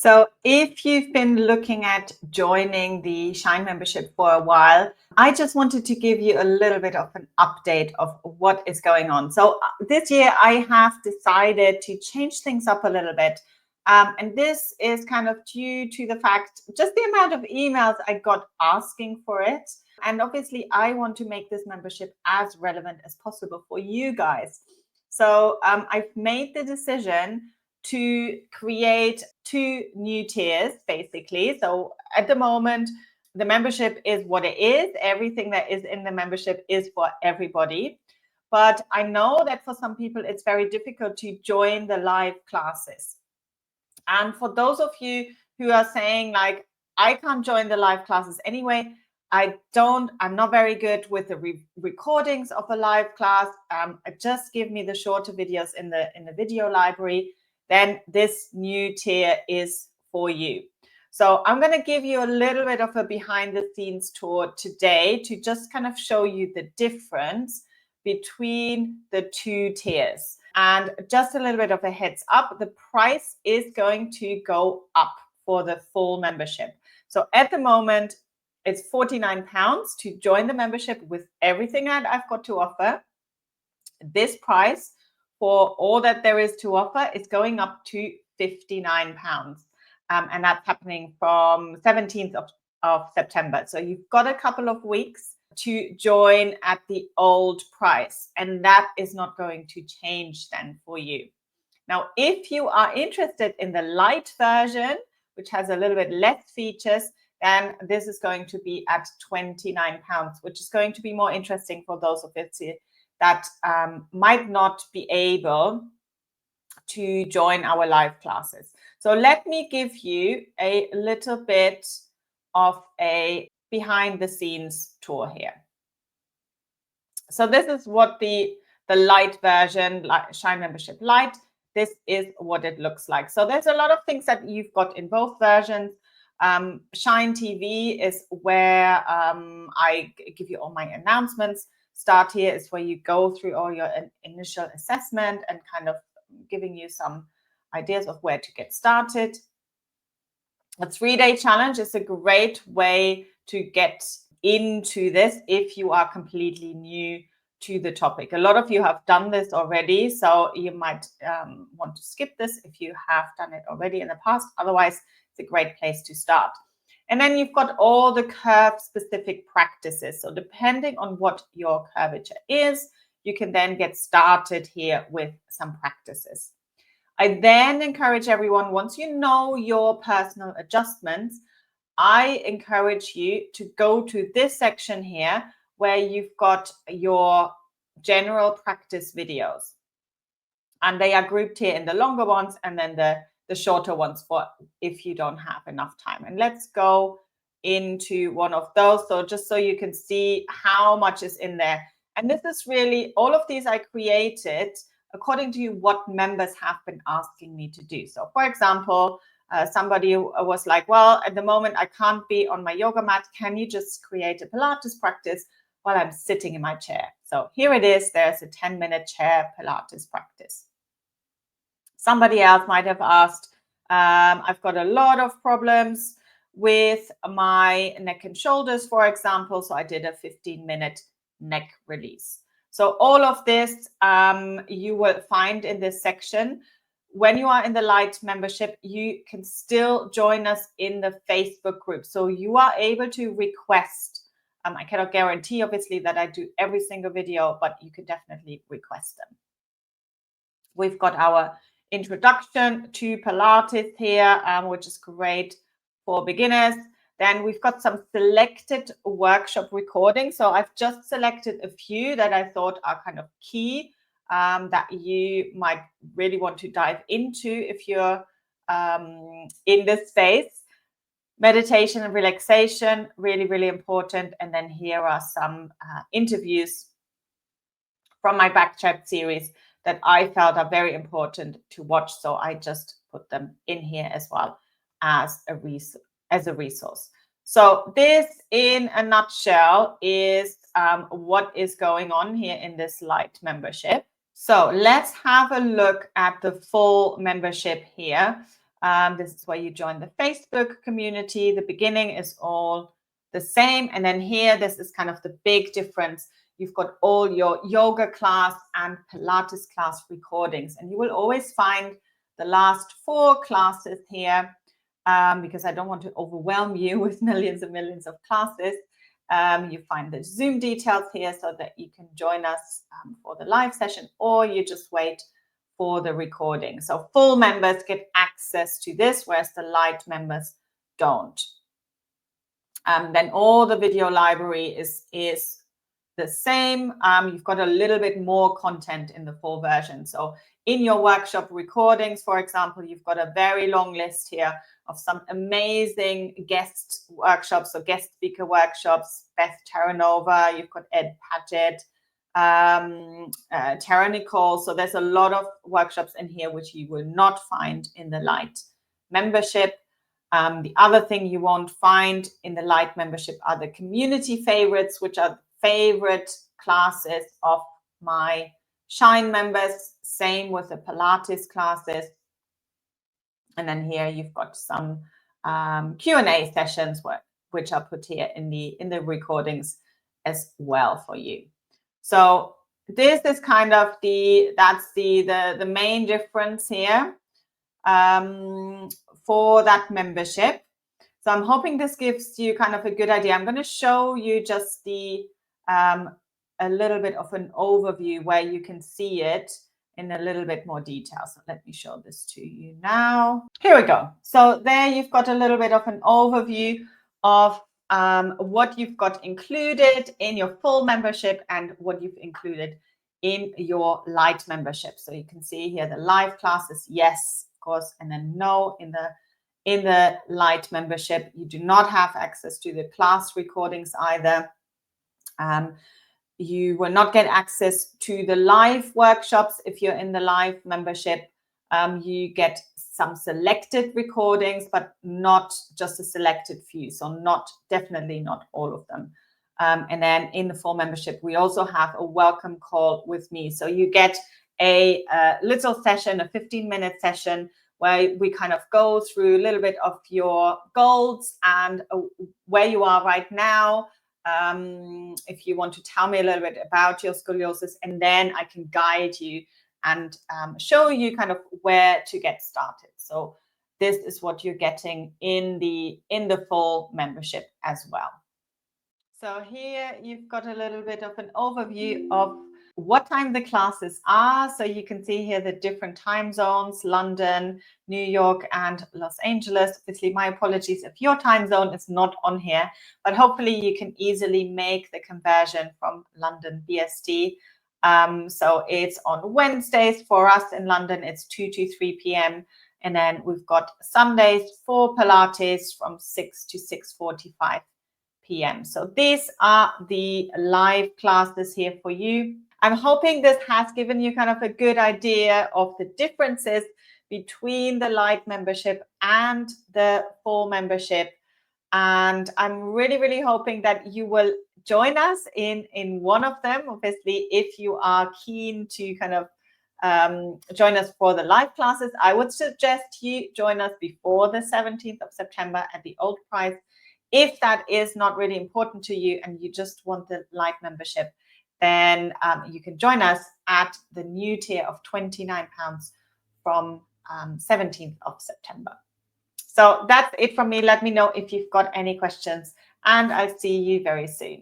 So if you've been looking at joining the Shine membership for a while, I just wanted to give you a little bit of an update of what is going on. So this year I have decided to change things up a little bit. And this is kind of due to the fact, just the amount of emails I got asking for it. And obviously I want to make this membership as relevant as possible for you guys. So I've made the decision to create two new tiers, basically. So at the moment, the membership is what it is. Everything that is in the membership is for everybody. But I know that for some people, it's very difficult to join the live classes. And for those of you who are saying, like, I can't join the live classes anyway, I'm not very good with the recordings of a live class. Just give me the shorter videos in the video library. Then this new tier is for you. So I'm going to give you a little bit of a behind the scenes tour today to just kind of show you the difference between the two tiers. And just a little bit of a heads up, the price is going to go up for the full membership. So at the moment, it's £49 to join the membership with everything that I've got to offer. This price for all that there is to offer is going up to £59. And that's happening from 17th of September. So you've got a couple of weeks to join at the old price. And that is not going to change then for you. Now, if you are interested in the Lite version, which has a little bit less features, then this is going to be at £29, which is going to be more interesting for those of you that might not be able to join our live classes. So let me give you a little bit of a behind the scenes tour here. So this is what the Lite version, Shine Membership Lite, this is what it looks like. So there's a lot of things that you've got in both versions. Shine TV is where I give you all my announcements. Start here is where you go through all your initial assessment and kind of giving you some ideas of where to get started. A 3-day challenge is a great way to get into this if you are completely new to the topic. A lot of you have done this already, so you might want to skip this if you have done it already in the past. Otherwise, it's a great place to start. And then you've got all the curve-specific practices. So depending on what your curvature is, you can then get started here with some practices. I then encourage everyone, once you know your personal adjustments, I encourage you to go to this section here where you've got your general practice videos. And they are grouped here in the longer ones and then the shorter ones for if you don't have enough time. And let's go into one of those. So just so you can see how much is in there. And this is really, all of these I created according to what members have been asking me to do. So for example, somebody was like, well, at the moment I can't be on my yoga mat. Can you just create a Pilates practice while I'm sitting in my chair? So here it is. There's a 10-minute chair Pilates practice. Somebody else might have asked, I've got a lot of problems with my neck and shoulders, for example. So I did a 15-minute neck release. So all of this you will find in this section. When you are in the Lite membership, you can still join us in the Facebook group. So you are able to request. I cannot guarantee, obviously, that I do every single video, but you can definitely request them. We've got our introduction to Pilates here, which is great for beginners. Then we've got some selected workshop recordings. So I've just selected a few that I thought are kind of key that you might really want to dive into if you're in this space. Meditation and relaxation, really, really important. And then here are some interviews from my Backchat series that I felt are very important to watch. So I just put them in here as well as a resource. So this, in a nutshell, is what is going on here in this Lite membership. So let's have a look at the full membership here. This is where you join the Facebook community. The beginning is all the same. And then here, this is kind of the big difference. You've got all your yoga class and Pilates class recordings. And you will always find the last 4 classes here, because I don't want to overwhelm you with millions and millions of classes. You find the Zoom details here so that you can join us for the live session, or you just wait for the recording. So full members get access to this, whereas the Lite members don't. Then all the video library is the same. You've got a little bit more content in the full version. So in your workshop recordings, for example, you've got a very long list here of some amazing guest workshops, so guest speaker workshops, Beth Terranova, you've got Ed Padgett, Tara Nicole. So there's a lot of workshops in here which you will not find in the Lite membership. The other thing you won't find in the Lite membership are the community favorites, which are favorite classes of my Shine members. Same with the Pilates classes. And then here you've got some Q&A sessions which are put here in the recordings as well for you. So this is kind of that's the main difference here for that membership. So I'm hoping this gives you kind of a good idea. I'm going to show you just a little bit of an overview where you can see it in a little bit more detail. So let me show this to you now. Here we go. So there you've got a little bit of an overview of what you've got included in your full membership and what you've included in your Lite membership. So you can see here the live classes, yes, of course, and then no. In the Lite membership, you do not have access to the class recordings either. You will not get access to the live workshops if you're in the live membership. You get some selected recordings, but not just a selected few. So definitely not all of them. And then in the full membership, we also have a welcome call with me. So you get a little session, a 15-minute session, where we kind of go through a little bit of your goals and where you are right now. If you want to tell me a little bit about your scoliosis, and then I can guide you and show you kind of where to get started. So this is what you're getting in the full membership as well. So here you've got a little bit of an overview of what time the classes are. So you can see here the different time zones: London, New York, and Los Angeles. Obviously, my apologies if your time zone is not on here, but hopefully you can easily make the conversion from London BST. So it's on Wednesdays for us in London, it's 2 to 3 p.m. And then we've got Sundays for Pilates from 6 to 6:45 p.m. So these are the live classes here for you. I'm hoping this has given you kind of a good idea of the differences between the Lite membership and the full membership. And I'm really, really hoping that you will join us in one of them. Obviously, if you are keen to kind of join us for the live classes, I would suggest you join us before the 17th of September at the old price. If that is not really important to you and you just want the Lite membership, then you can join us at the new tier of £29 from 17th of September. So that's it from me. Let me know if you've got any questions, and I'll see you very soon.